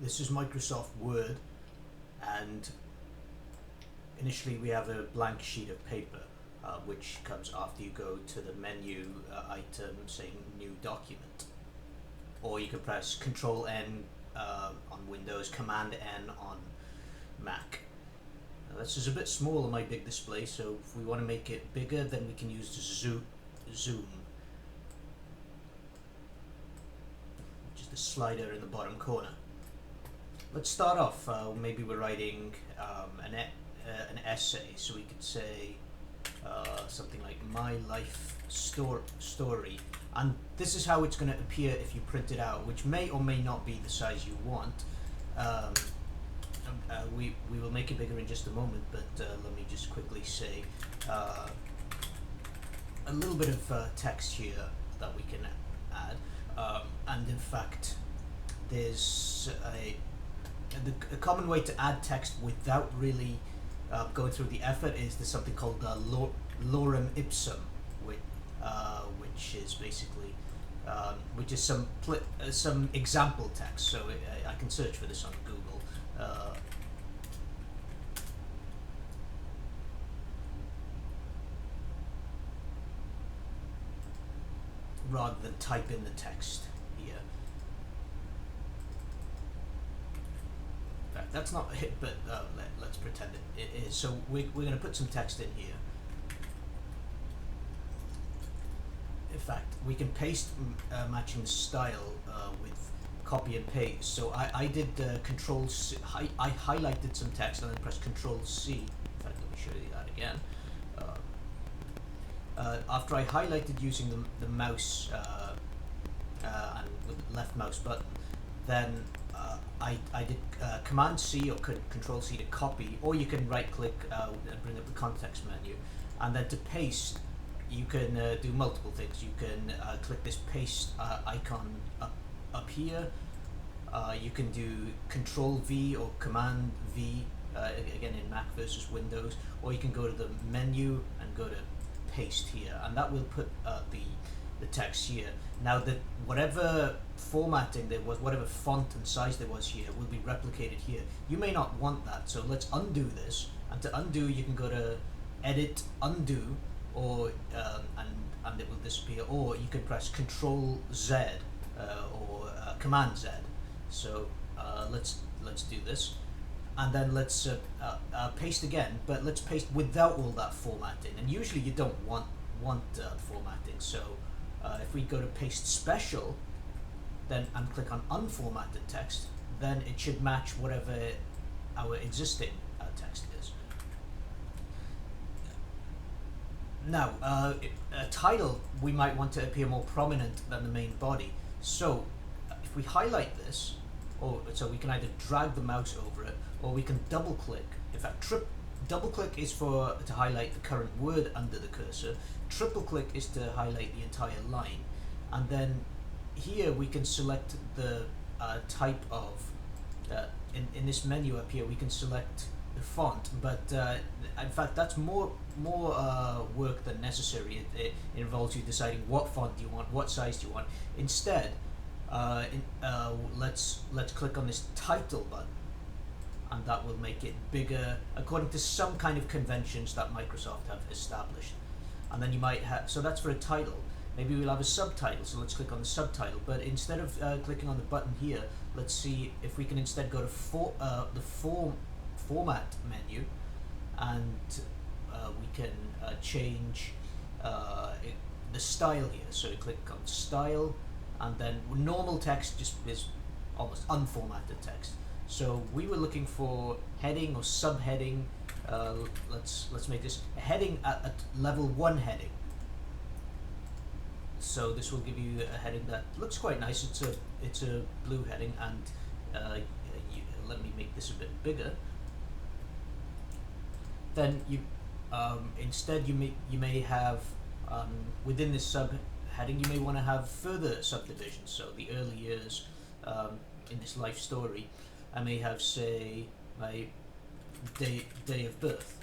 This is Microsoft Word, and initially we have a blank sheet of paper, which comes after you go to the menu item saying New Document. Or you can press Control N on Windows, Command N on Mac. This is a bit small on my big display, so if we want to make it bigger, then we can use zoom, which is the slider in the bottom corner. Let's start off. Maybe we're writing an essay, so we could say something like "My Life Story," and this is how it's going to appear if you print it out, which may or may not be the size you want. We will make it bigger in just a moment, but let me just quickly say a little bit of text here that we can add, and in fact there's a common way to add text without really going through the effort is there's something called lorem ipsum, which is basically which is some example text. So I can search for this on Google. Rather than type in the text here. In fact, that's not it, but let's pretend it is. So we're going to put some text in here. In fact, we can paste matching style with copy and paste. So I did Control C. I highlighted some text and then pressed Control C. In fact, let me show you that again. After I highlighted using the mouse and with the left mouse button, then I did Command C or Control C to copy, or you can right click and bring up the context menu, and then to paste you can do multiple things. You can click this paste icon up here. You can do Control V or Command V again in Mac versus Windows, or you can go to the menu and go to paste here, and that will put the text here. Now that whatever formatting there was, whatever font and size there was here, will be replicated here. You may not want that, so let's undo this, and to undo you can go to Edit, Undo, or and it will disappear, or you can press Control Z or Command Z. So let's do this. And then let's paste again, but let's paste without all that formatting. And usually you don't want formatting. So if we go to Paste Special, then and click on Unformatted Text, then it should match whatever our existing text is. Now, a title we might want to appear more prominent than the main body. So if we highlight this, so we can either drag the mouse over it, or we can double click. In fact, double click is to highlight the current word under the cursor. Triple click is to highlight the entire line. And then here we can select the type of, in this menu up here we can select the font, but in fact that's more work than necessary. It involves you deciding what font you want, what size do you want. Instead, let's click on this title button, and that will make it bigger according to some kind of conventions that Microsoft have established. And then you might have, so that's for a title. Maybe we'll have a subtitle, so let's click on the subtitle. But instead of clicking on the button here, let's see if we can instead go to the format menu, and we can change the style here. So you click on style, and then normal text just is almost unformatted text. So we were looking for heading or subheading. Let's make this a heading at level 1 heading. So this will give you a heading that looks quite nice. It's a blue heading, and let me make this a bit bigger. Then you instead you may have within this subheading you may want to have further subdivisions. So the early years in this life story, I may have, say, my day of birth.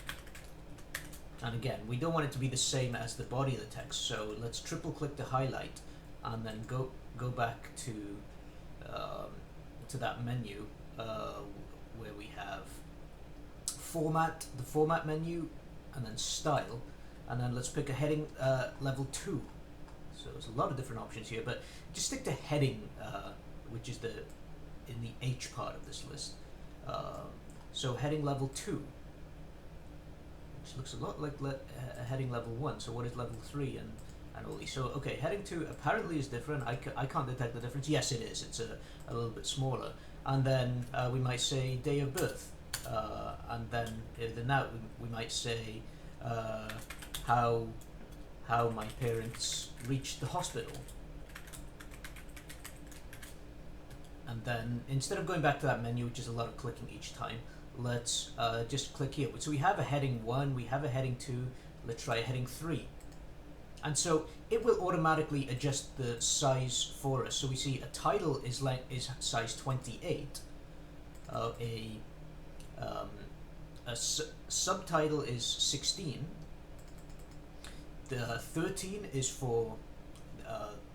And again, we don't want it to be the same as the body of the text, so let's triple click to highlight, and then go back to that menu where we have format, the format menu, and then style, and then let's pick a heading level 2. So there's a lot of different options here, but just stick to heading, which is in the H part of this list. So heading level 2, which looks a lot like heading level 1. So what is level 3 and all these? So okay, heading 2 apparently is different. I can't detect the difference. Yes, it is. It's a little bit smaller. And then we might say day of birth, and then that we might say how my parents reached the hospital. And then instead of going back to that menu, which is a lot of clicking each time, let's just click here. So we have a heading 1, we have a heading 2, let's try a heading 3. And so it will automatically adjust the size for us. So we see a title is size 28, subtitle is 16, the 13 is for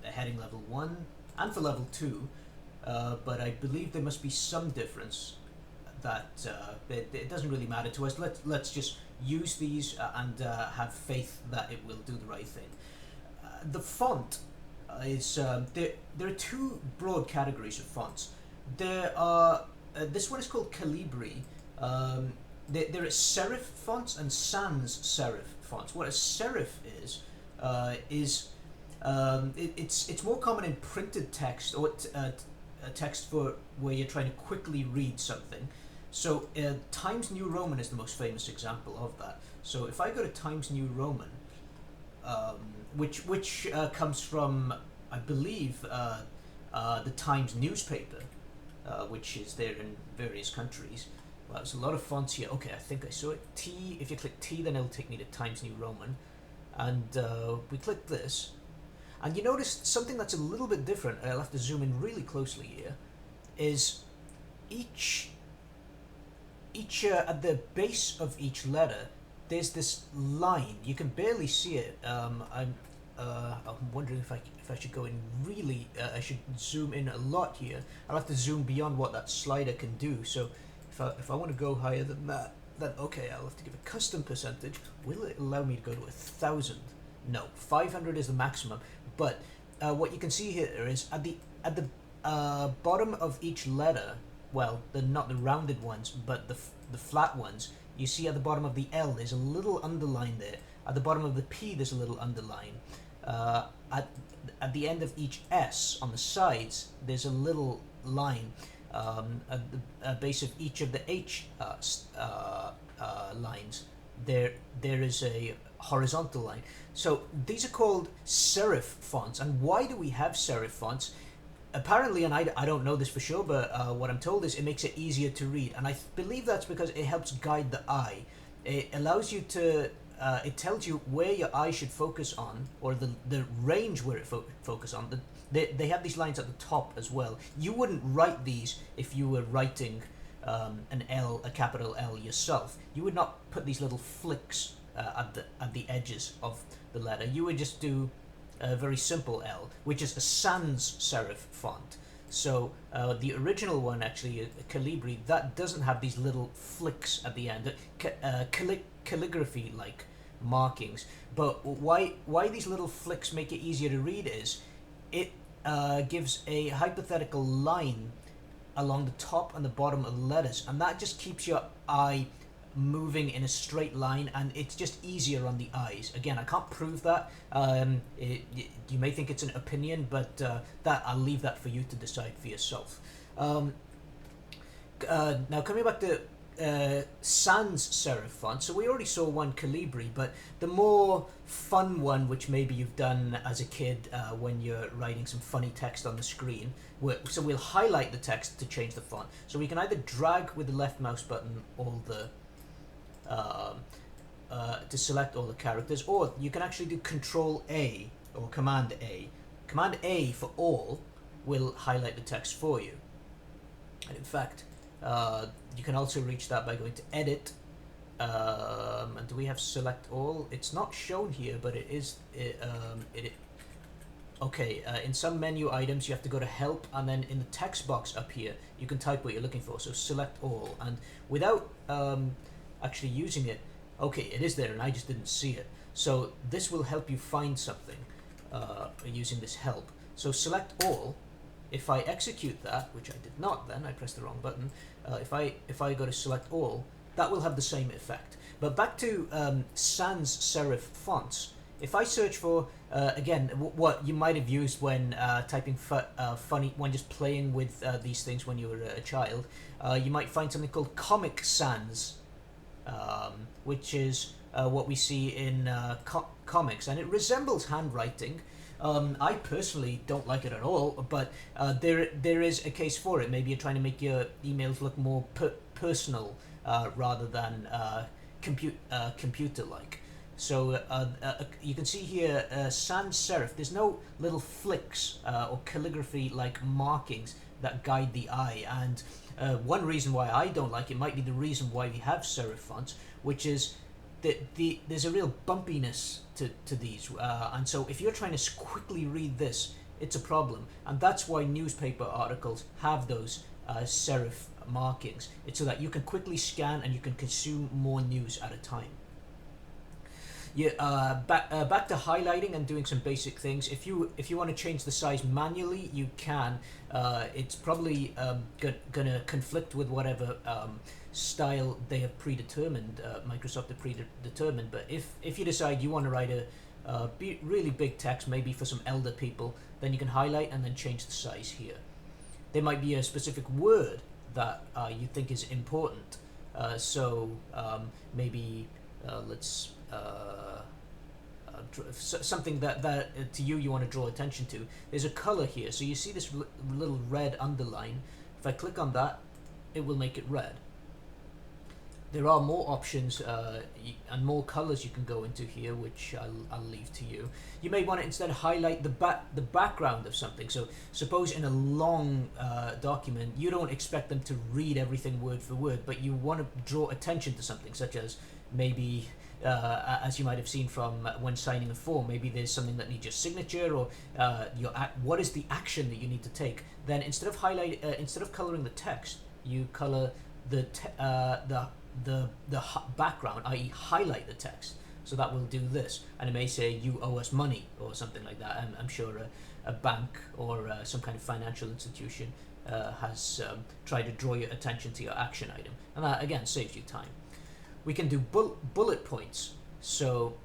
the heading level 1 and for level 2, but I believe there must be some difference that it doesn't really matter to us. Let's just use these and have faith that it will do the right thing. The font is there are two broad categories of fonts. There are this one is called Calibri. There are serif fonts and sans serif fonts. What a serif is it's more common in printed text or a text for where you're trying to quickly read something. So Times New Roman is the most famous example of that. So if I go to Times New Roman, which comes from, I believe, the Times newspaper, which is there in various countries. Well, there's a lot of fonts here. Okay, I think I saw it. T. If you click T, then it'll take me to Times New Roman, and we click this, and you notice something that's a little bit different. I'll have to zoom in really closely here. Is each at the base of each letter, there's this line. You can barely see it. I'm wondering if I should go in really. I should zoom in a lot here. I'll have to zoom beyond what that slider can do. So if I want to go higher than that, then okay, I'll have to give a custom percentage. Will it allow me to go to 1,000? No, 500 is the maximum. But what you can see here is at the bottom of each letter. Well, not the rounded ones, but the flat ones. You see at the bottom of the L, there's a little underline there. At the bottom of the P, there's a little underline. At the end of each S, on the sides, there's a little line. At the base of each of the H lines, there is a horizontal line. So these are called serif fonts. And why do we have serif fonts? Apparently, and I don't know this for sure, but what I'm told is it makes it easier to read. And I believe that's because it helps guide the eye. It allows you to, it tells you where your eye should focus on, or the range where it focus on. They have these lines at the top as well. You wouldn't write these if you were writing a capital L yourself. You would not put these little flicks at the edges of the letter. You would just do a very simple L, which is a sans serif font. So the original one, actually, Calibri, that doesn't have these little flicks at the end, calligraphy-like markings. But why these little flicks make it easier to read is it gives a hypothetical line along the top and the bottom of the letters, and that just keeps your eye moving in a straight line, and it's just easier on the eyes. Again, I can't prove that. You may think it's an opinion, but that I'll leave that for you to decide for yourself. Now coming back to sans serif font. So we already saw one, Calibri, but the more fun one, which maybe you've done as a kid when you're writing some funny text on the screen. So we'll highlight the text to change the font. So we can either drag with the left mouse button all the to select all the characters, or you can actually do Control A or Command A. Command A for all will highlight the text for you. And in fact, you can also reach that by going to Edit. And do we have Select All? It's not shown here, but it is. Okay, in some menu items you have to go to help, and then in the text box up here you can type what you're looking for. So select all, and without actually using it, okay, it is there and I just didn't see it. So this will help you find something using this help. So select all. If I execute that, which I did not, then I pressed the wrong button. If I go to select all, that will have the same effect. But back to sans serif fonts. If I search for again what you might have used when typing funny, when just playing with these things when you were a child, you might find something called Comic Sans, which is what we see in comics, and it resembles handwriting. I personally don't like it at all, but there is a case for it. Maybe you're trying to make your emails look more personal rather than computer-like. So you can see here sans serif. There's no little flicks or calligraphy-like markings that guide the eye, and one reason why I don't like it might be the reason why we have serif fonts, which is there's a real bumpiness to these, and so if you're trying to quickly read this, it's a problem, and that's why newspaper articles have those serif markings. It's so that you can quickly scan and you can consume more news at a time. Yeah, back to highlighting and doing some basic things. If you want to change the size manually, you can. It's probably gonna conflict with whatever style they have predetermined. Microsoft have predetermined. But if you decide you want to write a really big text, maybe for some elder people, then you can highlight and then change the size here. There might be a specific word that you think is important. So maybe let's. Something that to you want to draw attention to. There's a color here, so you see this little red underline. If I click on that, it will make it red. There are more options and more colors you can go into here, which I'll leave to you. You may want to instead highlight the background of something. So suppose in a long document, you don't expect them to read everything word for word, but you want to draw attention to something, such as maybe as you might have seen from when signing a form, maybe there's something that needs your signature, or what is the action that you need to take. Then instead of coloring the text, you color the background, i.e. highlight the text. So that will do this, and it may say you owe us money or something like that. I'm sure a bank or some kind of financial institution has tried to draw your attention to your action item, and that again saves you time. We can do bullet points. So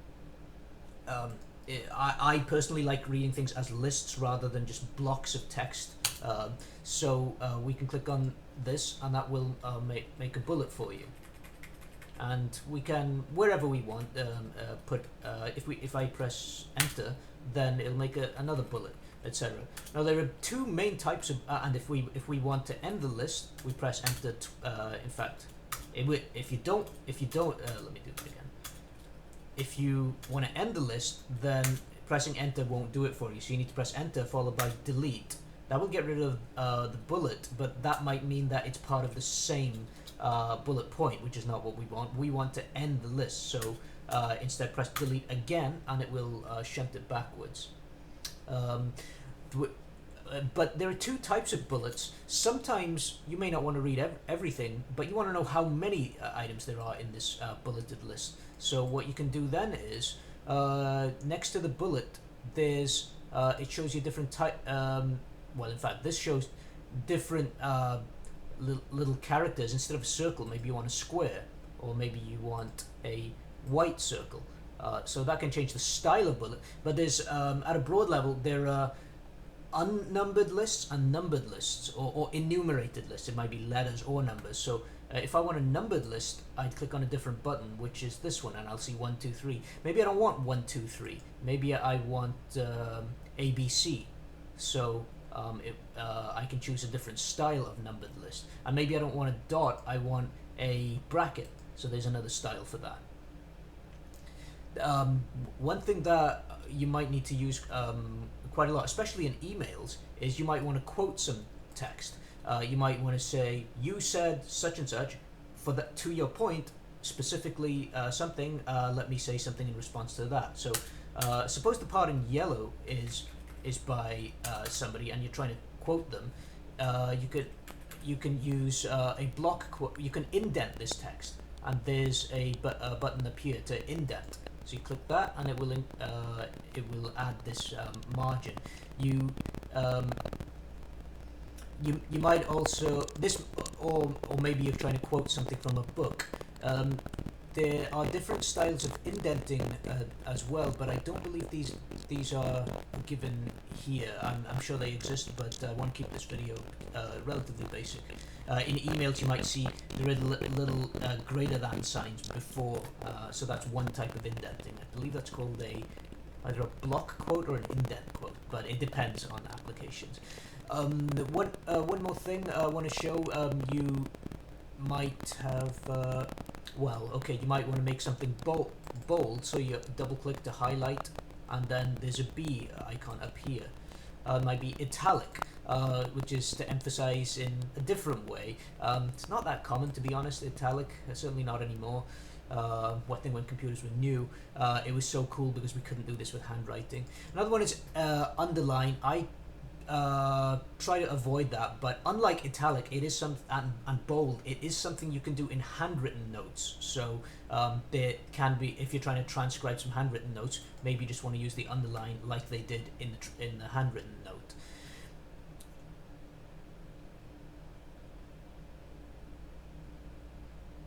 I personally like reading things as lists rather than just blocks of text. So we can click on this, and that will make a bullet for you. And we can, wherever we want, put. If I press enter, then it'll make another bullet, etc. Now there are two main types of, and if we want to end the list, we press enter. In fact. If you don't, let me do it again. If you want to end the list, then pressing enter won't do it for you. So you need to press enter followed by delete. That will get rid of the bullet, but that might mean that it's part of the same bullet point, which is not what we want. We want to end the list. So instead press delete again, and it will shunt it backwards. But there are two types of bullets. Sometimes you may not want to read everything, but you want to know how many items there are in this bulleted list. So what you can do then is, next to the bullet, there's it shows you different type. Well, in fact, this shows different little characters. Instead of a circle, maybe you want a square, or maybe you want a white circle. So that can change the style of bullet. But there's at a broad level, there are unnumbered lists and numbered lists, or enumerated lists. It might be letters or numbers. So if I want a numbered list, I'd click on a different button, which is this one, and I'll see 1, 2, 3. Maybe I don't want 1, 2, 3. Maybe I want ABC. So I can choose a different style of numbered list. And maybe I don't want a dot, I want a bracket. So there's another style for that. One thing that you might need to use quite a lot, especially in emails, is you might want to quote some text. You might want to say, you said such and such, for that, to your point, specifically something, let me say something in response to that. So suppose the part in yellow is is by somebody and you're trying to quote them, you can use a block quote. You can indent this text, and there's a button up here to indent. So you click that, and it will add this margin. You you might also this, or maybe you're trying to quote something from a book. There are different styles of indenting as well, but I don't believe these are given here. I'm sure they exist, but I want to keep this video relatively basic. In emails, you might see there are little greater than signs before, so that's one type of indenting. I believe that's called either a block quote or an indent quote, but it depends on applications. One more thing I want to show. You might have you might want to make something bold, so you double click to highlight, and then there's a B icon up here. It might be italic, which is to emphasize in a different way. It's not that common, to be honest, italic, certainly not anymore. One thing when computers were new, it was so cool because we couldn't do this with handwriting. Another one is underline. I try to avoid that, but unlike italic, it is and bold, it is something you can do in handwritten notes. So there can be, if you're trying to transcribe some handwritten notes, maybe you just want to use the underline like they did in the handwritten note.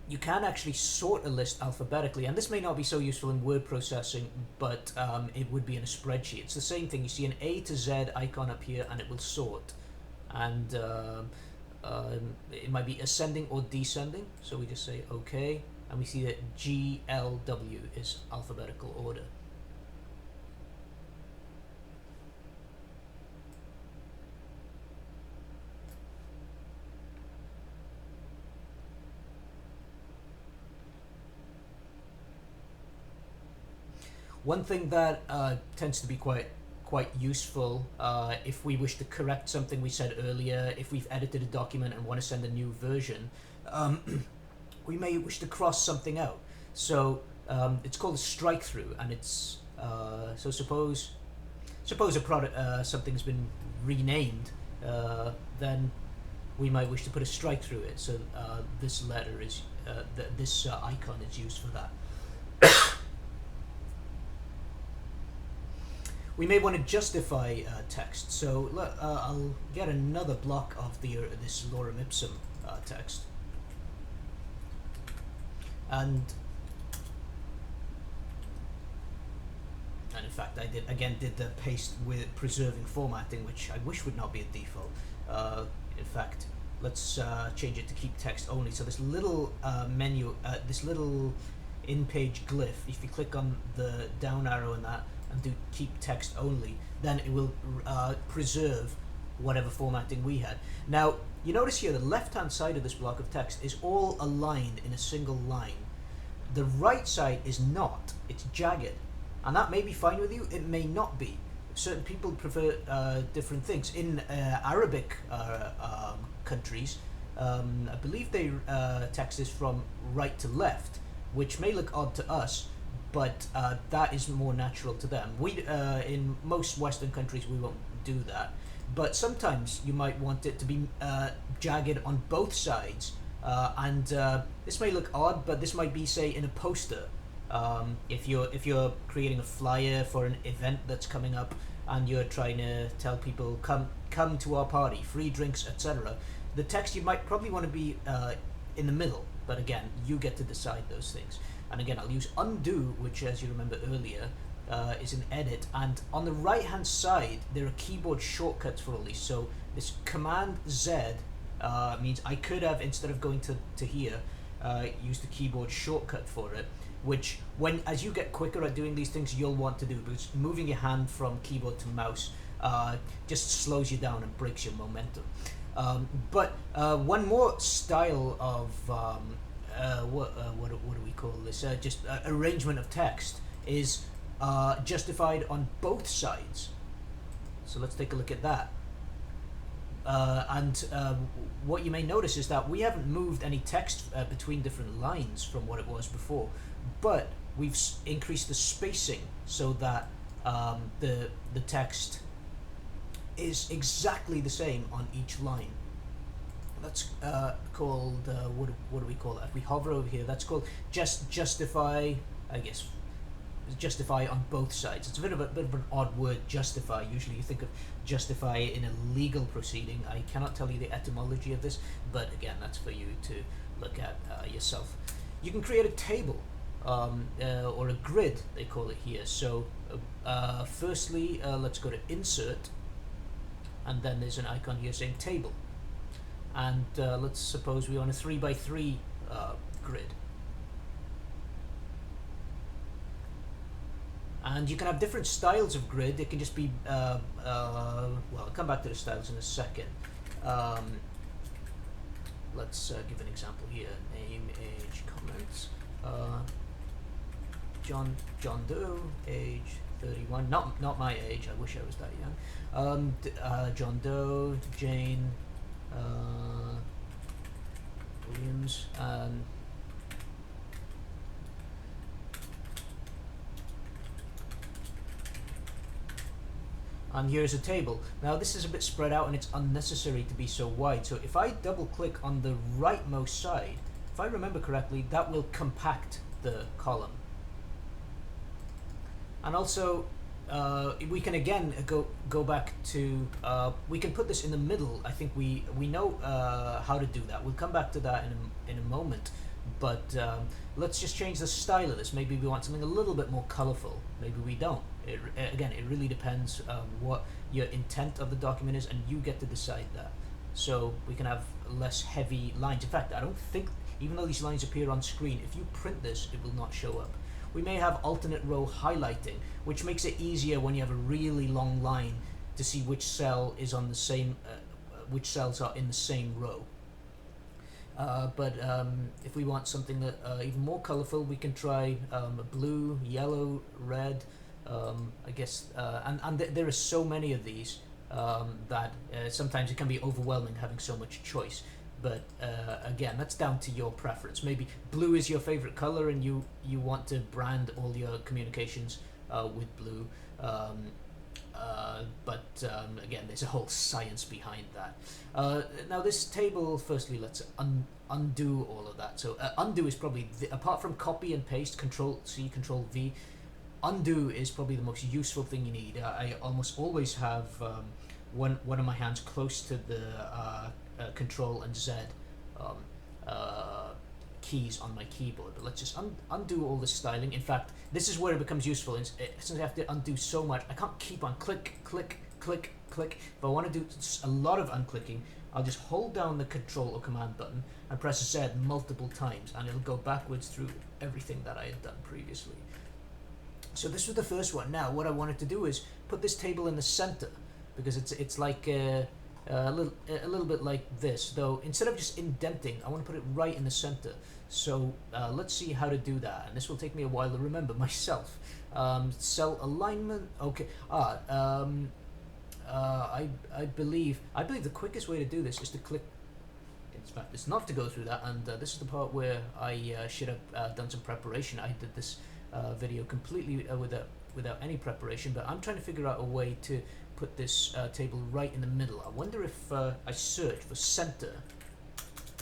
You can actually sort a list alphabetically, and this may not be so useful in word processing, but it would be in a spreadsheet. It's the same thing. You see an A to Z icon up here, and it will sort. And it might be ascending or descending, so we just say OK, and we see that GLW is alphabetical order. One thing that tends to be quite useful if we wish to correct something we said earlier, if we've edited a document and want to send a new version, we may wish to cross something out. So it's called a strike through, and it's so suppose a product something's been renamed, then we might wish to put a strike through it. So this letter is this icon is used for that. We may want to justify text, so I'll get another block of this lorem ipsum text, and in fact I did the paste with preserving formatting, which I wish would not be a default. In fact, let's change it to keep text only. So this little menu, this little in-page glyph, if you click on the down arrow in that and do keep text only, then it will preserve whatever formatting we had. Now, you notice here the left-hand side of this block of text is all aligned in a single line. The right side is not. It's jagged. And that may be fine with you, it may not be. Certain people prefer different things. In Arabic countries, I believe they text is from right to left, which may look odd to us, but that is more natural to them. We in most Western countries we won't do that, but sometimes you might want it to be jagged on both sides, and this may look odd, but this might be, say, in a poster. If you're creating a flyer for an event that's coming up, and you're trying to tell people come to our party, free drinks, etc., the text you might probably want to be in the middle. But again, you get to decide those things. And again, I'll use undo, which, as you remember earlier, is an edit. And on the right-hand side, there are keyboard shortcuts for all these. So this Command Z means I could have, instead of going to here, used the keyboard shortcut for it, which, as you get quicker at doing these things, you'll want to do, because moving your hand from keyboard to mouse just slows you down and breaks your momentum. But one more style of what do we call this? Just arrangement of text is justified on both sides. So let's take a look at that. And what you may notice is that we haven't moved any text between different lines from what it was before, but we've increased the spacing so that the text is exactly the same on each line. That's called, what do we call it? If we hover over here, that's called justify, I guess, justify on both sides. It's a bit of an odd word, justify. Usually you think of justify in a legal proceeding. I cannot tell you the etymology of this, but again, that's for you to look at yourself. You can create a table, or a grid, they call it here. So firstly, let's go to insert, and then there's an icon here saying table. And let's suppose we want a 3x3 grid. And you can have different styles of grid. It can just be, well, I'll come back to the styles in a second. Let's give an example here. Name, age, comments. John Doe, age 31. Not my age. I wish I was that young. John Doe, Jane Williams, and here's a table. Now this is a bit spread out and it's unnecessary to be so wide. So if I double click on the rightmost side, if I remember correctly, that will compact the column. And also, we can again go back to, we can put this in the middle. I think we know how to do that. We'll come back to that in a moment. But let's just change the style of this. Maybe we want something a little bit more colorful. Maybe we don't. Again, it really depends what your intent of the document is, and you get to decide that. So we can have less heavy lines. In fact, I don't think, even though these lines appear on screen, if you print this, it will not show up. We may have alternate row highlighting, which makes it easier when you have a really long line to see which cell is on the same, which cells are in the same row. But if we want something that even more colorful, we can try blue, yellow, red. I guess, and there are so many of these that sometimes it can be overwhelming having so much choice. But again, that's down to your preference. Maybe blue is your favorite color and you want to brand all your communications with blue. But again, there's a whole science behind that. Now this table, firstly, let's undo all of that. So undo is probably, apart from copy and paste, Control-C, Control-V, undo is probably the most useful thing you need. I almost always have one of my hands close to the Control and Z keys on my keyboard. But let's just undo all this styling. In fact, this is where it becomes useful. Since I have to undo so much, I can't keep on click, click, click, click. If I want to do a lot of unclicking, I'll just hold down the Control or Command button and press Z multiple times, and it'll go backwards through everything that I had done previously. So this was the first one. Now what I wanted to do is put this table in the center, because it's like a little bit like this, though instead of just indenting, I want to put it right in the center. So let's see how to do that, and this will take me a while to remember myself. Cell alignment. Okay. I believe the quickest way to do this is to click. In fact, it's not to go through that, and this is the part where I should have done some preparation. I did this video completely without any preparation, but I'm trying to figure out a way to put this table right in the middle. I wonder if I search for center,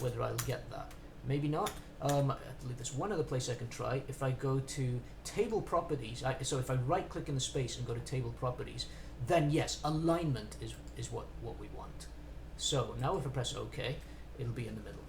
whether I'll get that. Maybe not. I believe there's one other place I can try. If I go to table properties, so if I right click in the space and go to table properties, then yes, alignment is what we want. So now if I press OK, it'll be in the middle.